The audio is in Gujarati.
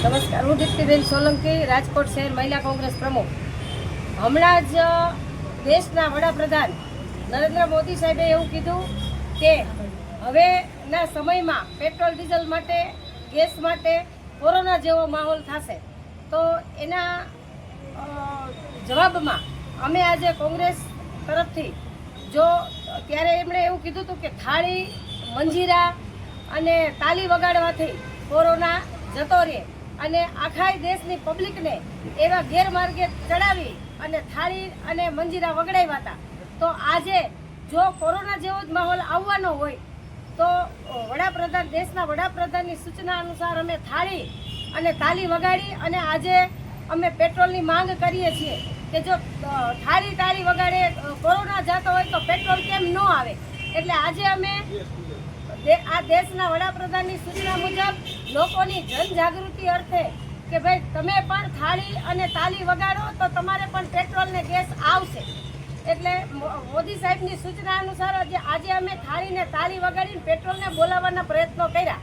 નમસ્કાર, હું દીપ્તિબેન સોલંકી, રાજકોટ શહેર મહિલા કોંગ્રેસ પ્રમુખ. હમણાં જ દેશના વડાપ્રધાન નરેન્દ્ર મોદી સાહેબે એવું કીધું કે હવેના સમયમાં પેટ્રોલ ડીઝલ માટે, ગેસ માટે કોરોના જેવો માહોલ થશે. તો એના જવાબમાં અમે આજે કોંગ્રેસ તરફથી ત્યારે એમણે એવું કીધું હતું કે થાળી, મંજીરા અને તાલી વગાડવાથી કોરોના જતો રહે અને આખા દેશની પબ્લિકને એવા ગેરમાર્ગે ચડાવી અને થાળી અને મંજીરા વગડાવ્યા હતા. તો આજે જો કોરોના જેવો જ માહોલ આવવાનો હોય તો દેશના વડાપ્રધાનની સૂચના અનુસાર અમે થાળી અને તાલી વગાડી અને આજે અમે પેટ્રોલની માંગ કરીએ છીએ કે જો થાળી વગાડે કોરોના જતો હોય તો પેટ્રોલ કેમ ન આવે. એટલે આજે અમે આ દેશના વડાપ્રધાનની સૂચના મુજબ લોકોની જનજાગૃતિ અર્થે કે ભાઈ તમે પણ થાળી અને તાલી વગાડો તો તમારે પણ પેટ્રોલ ને ગેસ આવશે. એટલે મોદી સાહેબની સૂચના અનુસાર આજે અમે થાળી ને તાલી વગાડીને પેટ્રોલને બોલાવવાના પ્રયત્નો કર્યા.